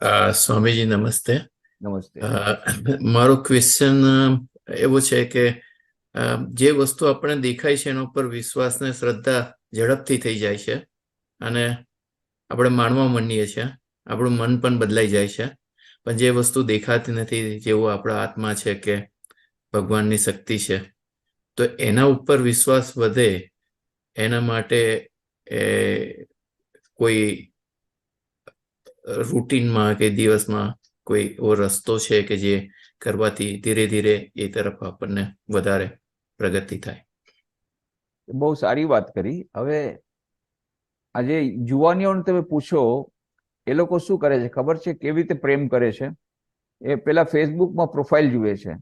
સ્વામીજી નમસ્તે. નમસ્તે. મારો ક્વેશ્ચન એવો છે કે જે વસ્તુ આપણે દેખાય છે એના ઉપર વિશ્વાસ ને શ્રદ્ધા ઝડપથી થઈ જાય છે અને આપણે માનવા માંડીએ છીએ, આપણું મન પણ બદલાઈ જાય છે. પણ જે વસ્તુ દેખાતી નથી, જેવો આપણા આત્મા છે કે ભગવાનની શક્તિ છે, તો એના ઉપર વિશ્વાસ વધે એના માટે કોઈ રૂટીનમાં કે દિવસમાં કોઈ એવો રસ્તો છે કે જે કરવાથી ધીરે ધીરે એ તરફ આપણને વધારે પ્રગતિ થાય? બહુ સારી વાત કરી. હવે આજે યુવાનીઓને તમે પૂછો, એ લોકો શું કરે છે ખબર છે? કેવી રીતે પ્રેમ કરે છે? એ પેલા ફેસબુકમાં પ્રોફાઇલ જુએ છે,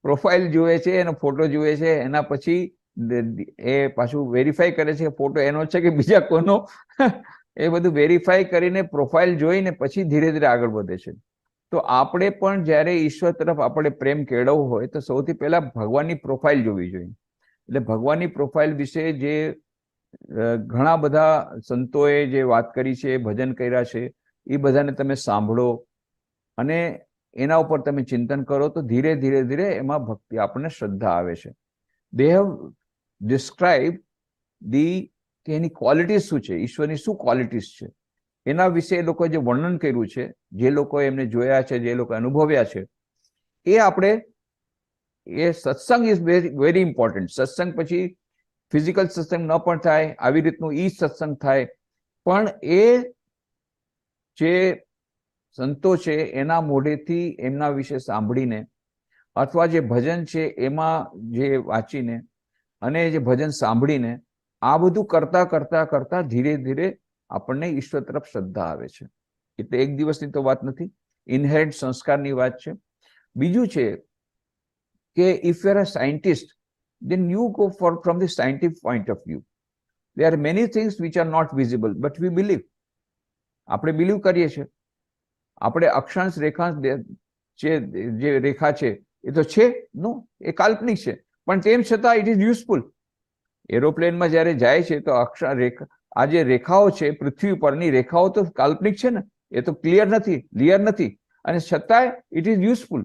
પ્રોફાઇલ જુએ છે, એનો ફોટો જુએ છે, એના પછી એ પાછું વેરીફાઈ કરે છે કે ફોટો એનો છે કે બીજા કોનો. એ બધું વેરીફાઈ કરીને પ્રોફાઇલ જોઈને પછી ધીરે ધીરે આગળ વધે છે. તો આપણે પણ જ્યારે ઈશ્વર તરફ આપણે પ્રેમ કેળવવો હોય તો સૌથી પહેલા ભગવાનની પ્રોફાઇલ જોવી જોઈએ. એટલે ભગવાનની પ્રોફાઇલ વિશે જે ઘણા બધા સંતોએ જે વાત કરી છે, ભજન કર્યા છે, એ બધાને તમે સાંભળો અને એના ઉપર તમે ચિંતન કરો તો ધીરે ધીરે ધીરે એમાં ભક્તિ, આપણને શ્રદ્ધા આવે છે. દે હેવ ડિસ્ક્રાઇબ કે એની ક્વોલિટીઝ શું છે, ઈશ્વરની શું ક્વોલિટીઝ છે, એના વિશે એ લોકોએ જે વર્ણન કર્યું છે, જે લોકો એમને જોયા છે, જે લોકો અનુભવ્યા છે, એ આપણે એ સત્સંગ ઇઝ વેરી ઇમ્પોર્ટન્ટ. સત્સંગ પછી ફિઝિકલ સત્સંગ ન પણ થાય, આવી રીતનું ઈ સત્સંગ થાય, પણ એ જે સંતો છે એના મોઢેથી એમના વિશે સાંભળીને અથવા જે ભજન છે એમાં જે વાંચીને અને જે ભજન સાંભળીને આ બધું કરતા કરતા કરતા ધીરે ધીરે આપણને ઈશ્વર તરફ શ્રદ્ધા આવે છે. એટલે એક દિવસની તો વાત નથી, ઇનહેરન્ટ સંસ્કારની વાત છે. બીજું છે કે if you are a scientist, then you go from the scientific point of view. There are many things which are not visible, but we believe. આપણે બિલીવ કરીએ છીએ. આપણે અક્ષાંશ રેખાંશ જે રેખા છે એ તો છે નો, એ કાલ્પનિક છે, પણ તેમ છતાં ઇટ ઇઝ યુઝફુલ. એરોપ્લેનમાં જ્યારે જાય છે તો આ જે રેખાઓ છે પૃથ્વી પરની રેખાઓ તો કાલ્પનિક છે ને, એ તો ક્લિયર નથી, ક્લિયર નથી, અને છતાંય it is useful.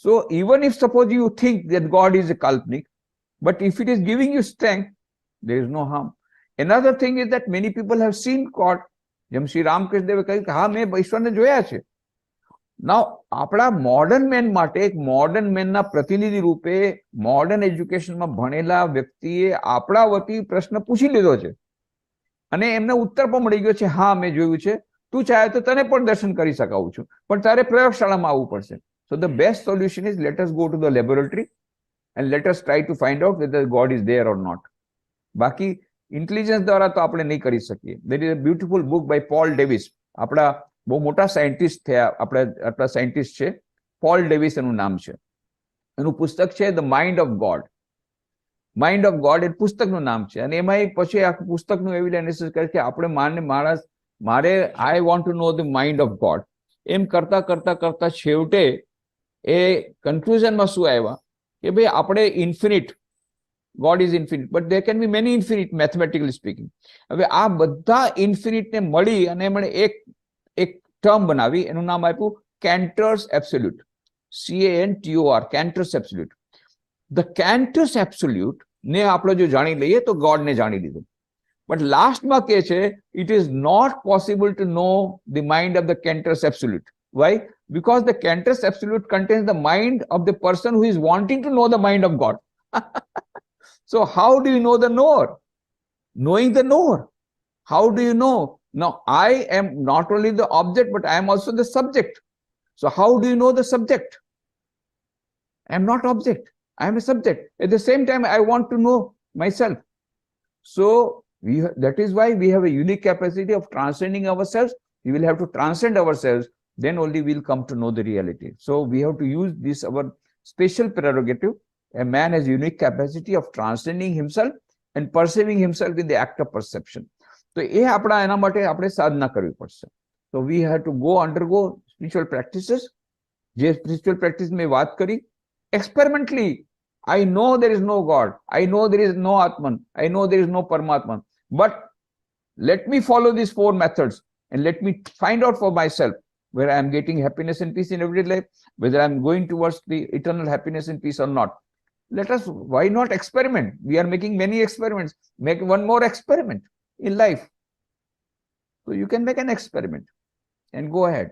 So even if suppose you think that God is a kalpnik, but if it is giving you strength, there is no harm. Another thing is that many people have seen God. જેમ શ્રી રામકૃષ્ણ દેવે કહ્યું કે હા, મેં ઈશ્વરને જોયા છે. નાઉ આપણા મોડર્ન મેન માટે એક મોડર્ન મેનના પ્રતિનિધિ રૂપે મોડર્ન એજ્યુકેશનમાં ભણેલા વ્યક્તિએ આપણા વતી પ્રશ્ન પૂછી લીધો છે અને એમને ઉત્તર પણ મળી ગયો છે, હા મેં જોયું છે, તું ચાહે તો તને પણ દર્શન કરી શકાવું છું, પણ તારે પ્રયોગશાળામાં આવવું પડશે. So the best solution is let us go to the laboratory and let us try to find out whether God is there or not. બાકી ઇન્ટેલિજન્સ દ્વારા તો આપણે નહીં કરી શકીએ. There is a beautiful book by Paul Davis. આપણા બહુ મોટા સાયન્ટિસ્ટ થયા, આપણા સાયન્ટિસ્ટ છે, પોલ ડેવિસ એનું નામ છે. એનું પુસ્તક છે the mind of God. Mind of God એ પુસ્તકનું નામ છે. અને એમાં પછી આ પુસ્તકનું એવી એનાલિસિસ કરે કે આપણે મારે I want to know the mind of God. એમ કરતા કરતા કરતા છેવટે એ કન્ક્લુઝનમાં શું આવ્યા કે ભાઈ આપણે infinite, God is infinite, but there can be many infinite mathematically speaking. હવે આ બધા ઇન્ફિનિટને મળી અને એમણે એક ટર્મ બનાવી, એનું નામ આપ્યું Cantor's absolute. CANTOR, Cantor's absolute. The Cantor's absolute ને આપણે જો જાણી લઈએ તો ગોડને જાણી લીધું. બટ લાસ્ટમાં કે છે it is not possible to know the mind of the Cantor's absolute. Why? Because the Cantor's absolute contains the mind of the person who is wanting to know the mind of God. So how do you know the knower? Knowing the knower. How do you know? Now, I am not only the object, but I am also the subject. So how do you know the subject? I am not object. I am a subject. At the same time, I want to know myself. So that is why we have a unique capacity of transcending ourselves. We will have to transcend ourselves. Then only we'll come to know the reality. So we have to use this our special prerogative. A man has unique capacity of transcending himself and perceiving himself in the act of perception. So એ આપણા એના માટે આપણે સાધના કરવી પડશે. So we have to undergo spiritual practices. જે spiritual practice મેં વાત કરી, experimentally I know there is no God, I know there is no Atman, I know there is no Paramatman, but let me follow these 4 methods. and let me find out for myself whether I'm getting happiness and peace in everyday life, whether I'm going towards the eternal happiness and peace or not. Let us, why not experiment? We are making many experiments. Make one more experiment in life. So you can make an experiment and go ahead.